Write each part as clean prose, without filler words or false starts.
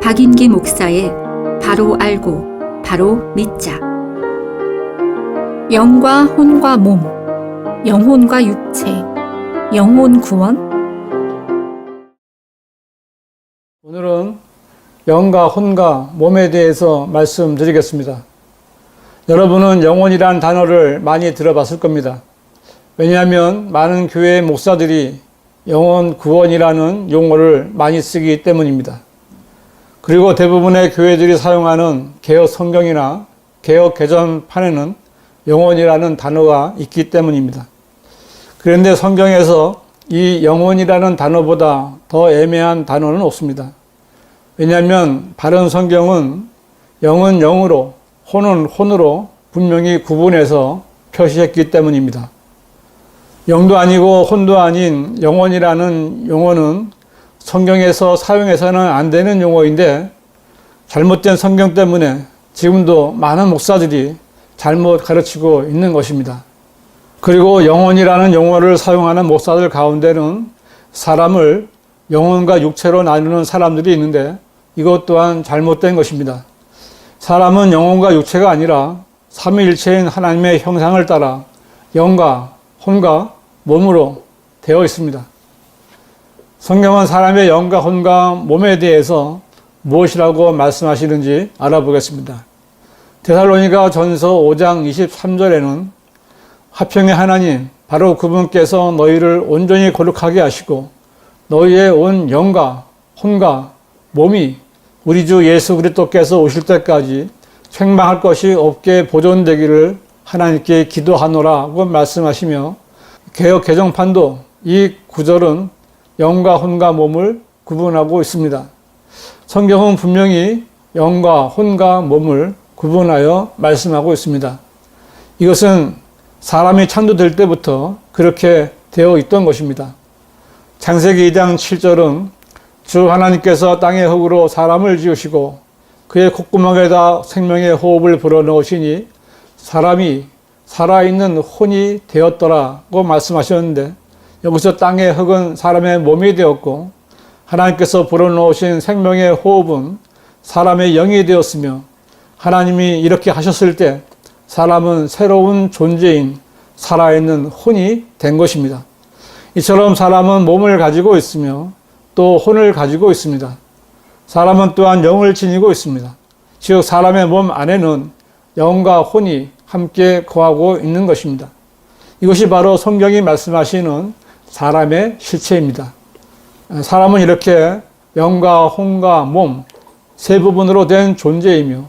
박인기 목사의 바로 알고 바로 믿자. 영과 혼과 몸, 영혼과 육체, 영혼 구원. 오늘은 영과 혼과 몸에 대해서 말씀드리겠습니다. 여러분은 영혼이란 단어를 많이 들어봤을 겁니다. 왜냐하면 많은 교회 목사들이 영혼 구원이라는 용어를 많이 쓰기 때문입니다. 그리고 대부분의 교회들이 사용하는 개역 성경이나 개역 개정판에는 영혼이라는 단어가 있기 때문입니다. 그런데 성경에서 이 영혼이라는 단어보다 더 애매한 단어는 없습니다. 왜냐하면 바른 성경은 영은 영으로, 혼은 혼으로 분명히 구분해서 표시했기 때문입니다. 영도 아니고 혼도 아닌 영혼이라는 용어는 성경에서 사용해서는 안 되는 용어인데 잘못된 성경 때문에 지금도 많은 목사들이 잘못 가르치고 있는 것입니다. 그리고 영혼이라는 용어를 사용하는 목사들 가운데는 사람을 영혼과 육체로 나누는 사람들이 있는데 이것 또한 잘못된 것입니다. 사람은 영혼과 육체가 아니라 삼위일체인 하나님의 형상을 따라 영과 혼과 몸으로 되어 있습니다. 성경은 사람의 영과 혼과 몸에 대해서 무엇이라고 말씀하시는지 알아보겠습니다. 데살로니가 전서 5장 23절에는 화평의 하나님, 바로 그분께서 너희를 온전히 거룩하게 하시고 너희의 온 영과 혼과 몸이 우리 주 예수 그리스도께서 오실 때까지 횡망할 것이 없게 보존되기를 하나님께 기도하노라고 말씀하시며 개역 개정판도 이 구절은 영과 혼과 몸을 구분하고 있습니다. 성경은 분명히 영과 혼과 몸을 구분하여 말씀하고 있습니다. 이것은 사람이 창조될 때부터 그렇게 되어 있던 것입니다. 창세기 2장 7절은 주 하나님께서 땅의 흙으로 사람을 지으시고 그의 콧구멍에다 생명의 호흡을 불어넣으시니 사람이 살아있는 혼이 되었더라고 말씀하셨는데 여기서 땅의 흙은 사람의 몸이 되었고 하나님께서 불어넣으신 생명의 호흡은 사람의 영이 되었으며 하나님이 이렇게 하셨을 때 사람은 새로운 존재인 살아있는 혼이 된 것입니다. 이처럼 사람은 몸을 가지고 있으며 또 혼을 가지고 있습니다. 사람은 또한 영을 지니고 있습니다. 즉 사람의 몸 안에는 영과 혼이 함께 거하고 있는 것입니다. 이것이 바로 성경이 말씀하시는 사람의 실체입니다. 사람은 이렇게 영과 혼과 몸 세 부분으로 된 존재이며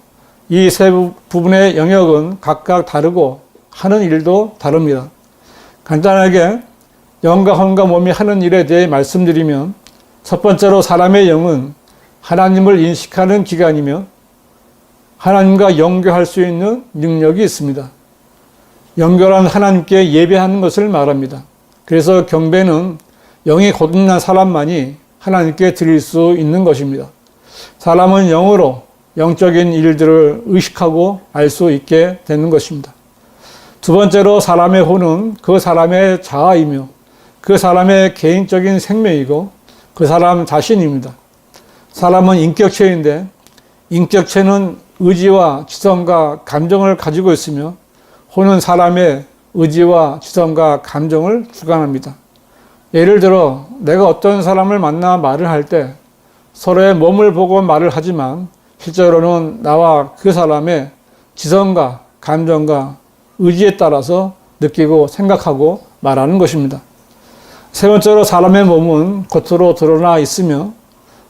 이 세 부분의 영역은 각각 다르고 하는 일도 다릅니다. 간단하게 영과 혼과 몸이 하는 일에 대해 말씀드리면 첫 번째로 사람의 영은 하나님을 인식하는 기관이며 하나님과 연결할 수 있는 능력이 있습니다. 연결한 하나님께 예배하는 것을 말합니다. 그래서 경배는 영이 거듭난 사람만이 하나님께 드릴 수 있는 것입니다. 사람은 영으로 영적인 일들을 의식하고 알 수 있게 되는 것입니다. 두 번째로 사람의 혼은 그 사람의 자아이며 그 사람의 개인적인 생명이고 그 사람 자신입니다. 사람은 인격체인데 인격체는 의지와 지성과 감정을 가지고 있으며 혼은 사람의 의지와 지성과 감정을 주관합니다. 예를 들어 내가 어떤 사람을 만나 말을 할 때 서로의 몸을 보고 말을 하지만 실제로는 나와 그 사람의 지성과 감정과 의지에 따라서 느끼고 생각하고 말하는 것입니다. 세 번째로 사람의 몸은 겉으로 드러나 있으며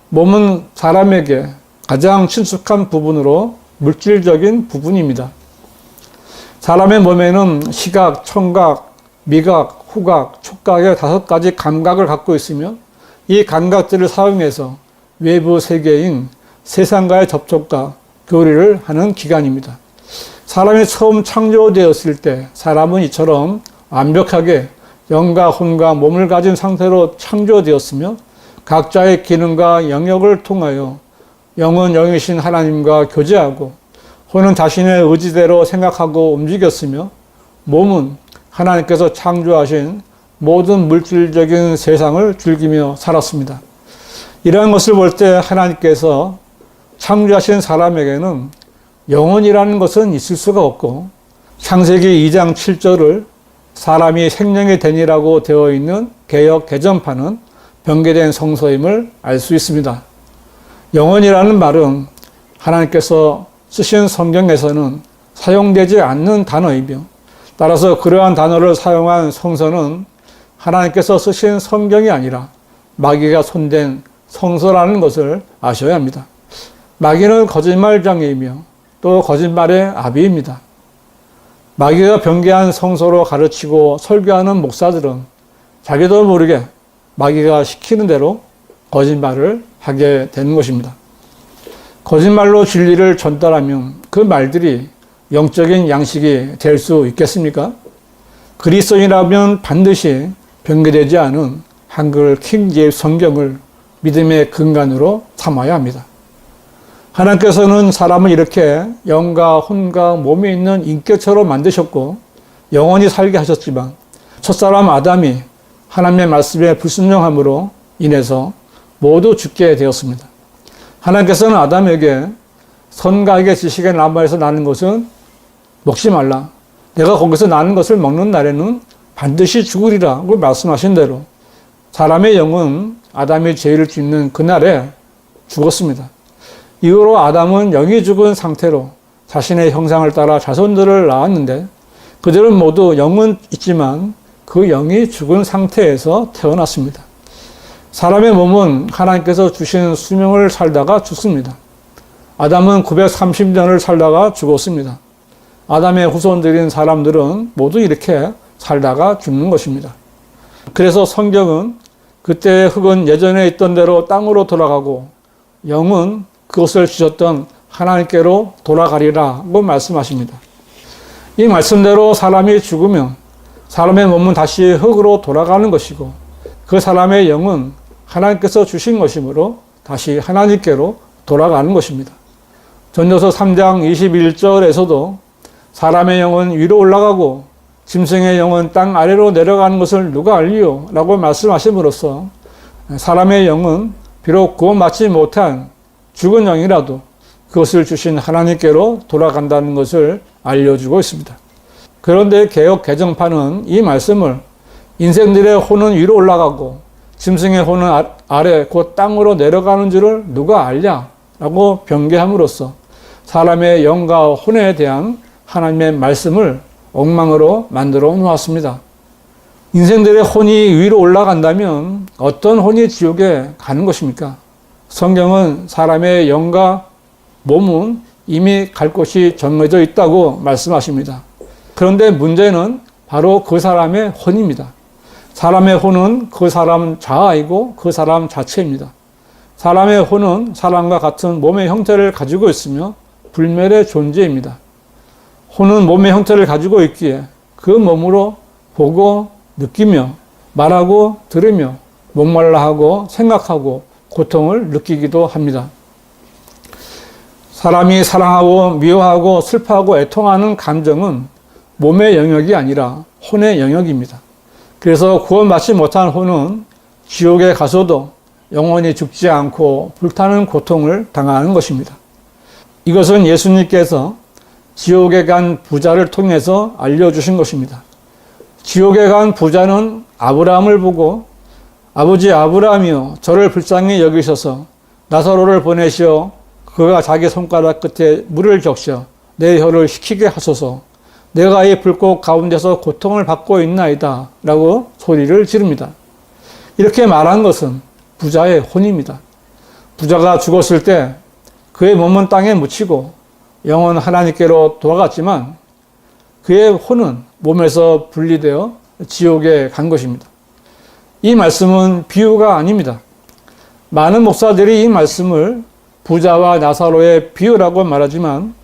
몸은 사람에게 가장 친숙한 부분으로 물질적인 부분입니다. 사람의 몸에는 시각, 청각, 미각, 후각, 촉각의 5가지 감각을 갖고 있으며 이 감각들을 사용해서 외부 세계인 세상과의 접촉과 교류를 하는 기관입니다. 사람이 처음 창조되었을 때 사람은 이처럼 완벽하게 영과 혼과 몸을 가진 상태로 창조되었으며 각자의 기능과 영역을 통하여 영은 영이신 하나님과 교제하고 혼은 자신의 의지대로 생각하고 움직였으며 몸은 하나님께서 창조하신 모든 물질적인 세상을 즐기며 살았습니다. 이러한 것을 볼 때 하나님께서 창조하신 사람에게는 영혼이라는 것은 있을 수가 없고, 창세기 2장 7절을 사람이 생명의 den이라고 되어 있는 개역 개정판은 변개된 성서임을 알 수 있습니다. 영혼이라는 말은 하나님께서 쓰신 성경에서는 사용되지 않는 단어이며, 따라서 그러한 단어를 사용한 성서는 하나님께서 쓰신 성경이 아니라 마귀가 손댄 성서라는 것을 아셔야 합니다. 마귀는 거짓말장애이며 또 거짓말의 아비입니다. 마귀가 변개한 성서로 가르치고 설교하는 목사들은 자기도 모르게 마귀가 시키는 대로 거짓말을 하게 되는 것입니다. 거짓말로 진리를 전달하면 그 말들이 영적인 양식이 될 수 있겠습니까? 그리스도인이라면 반드시 변개되지 않은 한글 킹제임스 성경을 믿음의 근간으로 삼아야 합니다. 하나님께서는 사람을 이렇게 영과 혼과 몸에 있는 인격체로 만드셨고 영원히 살게 하셨지만, 첫사람 아담이 하나님의 말씀에 불순종함으로 인해서 모두 죽게 되었습니다. 하나님께서는 아담에게 선과 악의 지식의 나무에서 나는 것은 먹지 말라, 내가 거기서 나는 것을 먹는 날에는 반드시 죽으리라고 말씀하신 대로 사람의 영은 아담이 죄를 짓는 그날에 죽었습니다. 이후로 아담은 영이 죽은 상태로 자신의 형상을 따라 자손들을 낳았는데, 그들은 모두 영은 있지만 그 영이 죽은 상태에서 태어났습니다. 사람의 몸은 하나님께서 주신 수명을 살다가 죽습니다. 아담은 930년을 살다가 죽었습니다. 아담의 후손들인 사람들은 모두 이렇게 살다가 죽는 것입니다. 그래서 성경은 그때의 흙은 예전에 있던 대로 땅으로 돌아가고 영은 그것을 주셨던 하나님께로 돌아가리라고 말씀하십니다. 이 말씀대로 사람이 죽으면 사람의 몸은 다시 흙으로 돌아가는 것이고, 그 사람의 영은 하나님께서 주신 것이므로 다시 하나님께로 돌아가는 것입니다. 전도서 3장 21절에서도 사람의 영은 위로 올라가고 짐승의 영은 땅 아래로 내려가는 것을 누가 알리요? 라고 말씀하심으로써 사람의 영은 비록 구원받지 못한 죽은 영이라도 그것을 주신 하나님께로 돌아간다는 것을 알려주고 있습니다. 그런데 개역 개정판은 이 말씀을 인생들의 혼은 위로 올라가고 짐승의 혼은 아래 곧 땅으로 내려가는 줄을 누가 알냐? 라고 변개함으로써 사람의 영과 혼에 대한 하나님의 말씀을 엉망으로 만들어 놓았습니다. 인생들의 혼이 위로 올라간다면 어떤 혼이 지옥에 가는 것입니까? 성경은 사람의 영과 몸은 이미 갈 곳이 정해져 있다고 말씀하십니다. 그런데 문제는 바로 그 사람의 혼입니다. 사람의 혼은 그 사람 자아이고 그 사람 자체입니다. 사람의 혼은 사람과 같은 몸의 형태를 가지고 있으며 불멸의 존재입니다. 혼은 몸의 형태를 가지고 있기에 그 몸으로 보고 느끼며 말하고 들으며 목말라 하고 생각하고 고통을 느끼기도 합니다. 사람이 사랑하고 미워하고 슬퍼하고 애통하는 감정은 몸의 영역이 아니라 혼의 영역입니다. 그래서 구원받지 못한 혼은 지옥에 가서도 영원히 죽지 않고 불타는 고통을 당하는 것입니다. 이것은 예수님께서 지옥에 간 부자를 통해서 알려주신 것입니다. 지옥에 간 부자는 아브라함을 보고 아버지 아브라함이여 저를 불쌍히 여기셔서 나사로를 보내시어 그가 자기 손가락 끝에 물을 적셔 내 혀를 식히게 하소서, 내가 이 불꽃 가운데서 고통을 받고 있나이다 라고 소리를 지릅니다. 이렇게 말한 것은 부자의 혼입니다. 부자가 죽었을 때 그의 몸은 땅에 묻히고 영은 하나님께로 돌아갔지만 그의 혼은 몸에서 분리되어 지옥에 간 것입니다. 이 말씀은 비유가 아닙니다. 많은 목사들이 이 말씀을 부자와 나사로의 비유라고 말하지만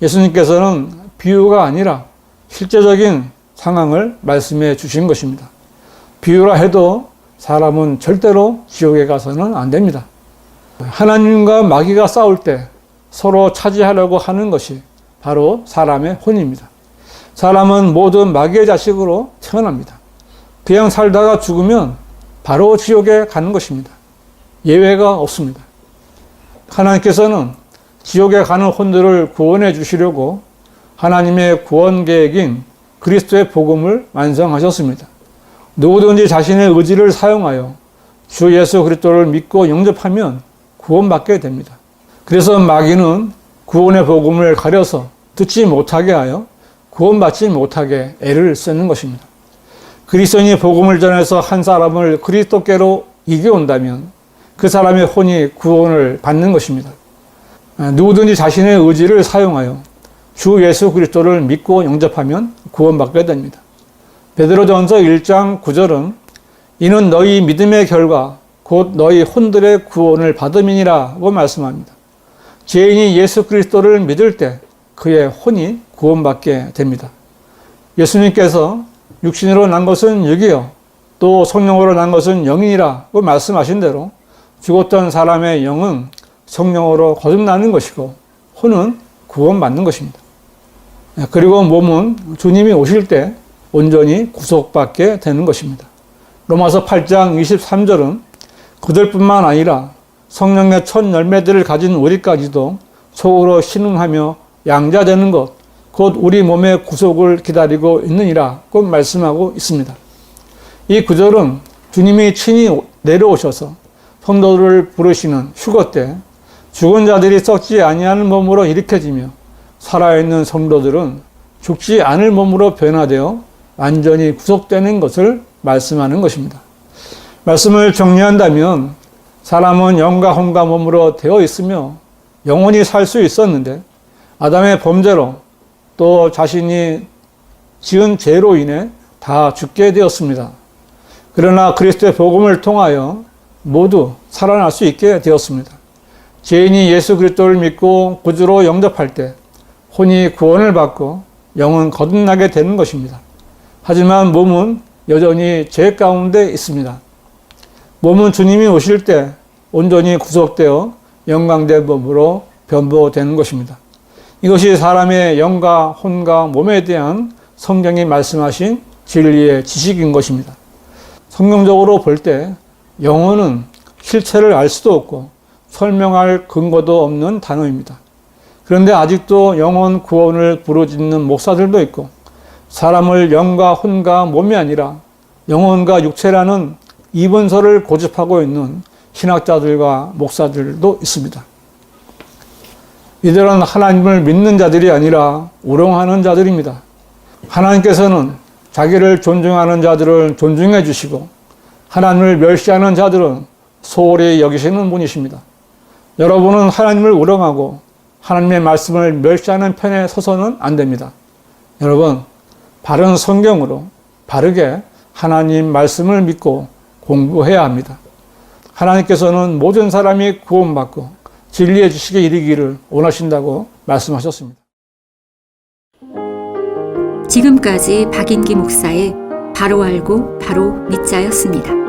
예수님께서는 비유가 아니라 실제적인 상황을 말씀해 주신 것입니다. 비유라 해도 사람은 절대로 지옥에 가서는 안 됩니다. 하나님과 마귀가 싸울 때 서로 차지하려고 하는 것이 바로 사람의 혼입니다. 사람은 모두 마귀의 자식으로 태어납니다. 그냥 살다가 죽으면 바로 지옥에 가는 것입니다. 예외가 없습니다. 하나님께서는 지옥에 가는 혼들을 구원해 주시려고 하나님의 구원 계획인 그리스도의 복음을 완성하셨습니다. 누구든지 자신의 의지를 사용하여 주 예수 그리스도를 믿고 영접하면 구원받게 됩니다. 그래서 마귀는 구원의 복음을 가려서 듣지 못하게 하여 구원받지 못하게 애를 쓰는 것입니다. 그리스도인이 복음을 전해서 한 사람을 그리스도께로 이겨온다면 그 사람의 혼이 구원을 받는 것입니다. 누구든지 자신의 의지를 사용하여 주 예수 그리스도를 믿고 영접하면 구원받게 됩니다. 베드로전서 1장 9절은 이는 너희 믿음의 결과 곧 너희 혼들의 구원을 받음이니라고 말씀합니다. 죄인이 예수 그리스도를 믿을 때 그의 혼이 구원받게 됩니다. 예수님께서 육신으로 난 것은 육이요 또 성령으로 난 것은 영이라고 말씀하신 대로 죽었던 사람의 영은 성령으로 거듭나는 것이고 혼은 구원받는 것입니다. 그리고 몸은 주님이 오실 때 온전히 구속받게 되는 것입니다. 로마서 8장 23절은 그들뿐만 아니라 성령의 첫 열매들을 가진 우리까지도 속으로 신음하며 양자되는 것, 곧 우리 몸의 구속을 기다리고 있느니라고 말씀하고 있습니다. 이 구절은 주님이 친히 내려오셔서 성도들을 부르시는 휴거 때 죽은 자들이 썩지 아니하는 몸으로 일으켜지며 살아있는 성도들은 죽지 않을 몸으로 변화되어 완전히 구속되는 것을 말씀하는 것입니다. 말씀을 정리한다면 사람은 영과 혼과 몸으로 되어 있으며 영원히 살 수 있었는데 아담의 범죄로 또 자신이 지은 죄로 인해 다 죽게 되었습니다. 그러나 그리스도의 복음을 통하여 모두 살아날 수 있게 되었습니다. 죄인이 예수 그리스도를 믿고 구주로 영접할 때 혼이 구원을 받고 영은 거듭나게 되는 것입니다. 하지만 몸은 여전히 죄 가운데 있습니다. 몸은 주님이 오실 때 온전히 구속되어 영광된 몸으로 변보되는 것입니다. 이것이 사람의 영과 혼과 몸에 대한 성경이 말씀하신 진리의 지식인 것입니다. 성경적으로 볼 때 영혼은 실체를 알 수도 없고 설명할 근거도 없는 단어입니다. 그런데 아직도 영혼 구원을 부르짖는 목사들도 있고 사람을 영과 혼과 몸이 아니라 영혼과 육체라는 이분서를 고집하고 있는 신학자들과 목사들도 있습니다. 이들은 하나님을 믿는 자들이 아니라 우롱하는 자들입니다. 하나님께서는 자기를 존중하는 자들을 존중해 주시고 하나님을 멸시하는 자들은 소홀히 여기시는 분이십니다. 여러분은 하나님을 우롱하고 하나님의 말씀을 멸시하는 편에 서서는 안 됩니다. 여러분, 바른 성경으로 바르게 하나님 말씀을 믿고 공부해야 합니다. 하나님께서는 모든 사람이 구원받고 진리의 지식에 이르기를 원하신다고 말씀하셨습니다. 지금까지 박인기 목사의 바로 알고 바로 믿자였습니다.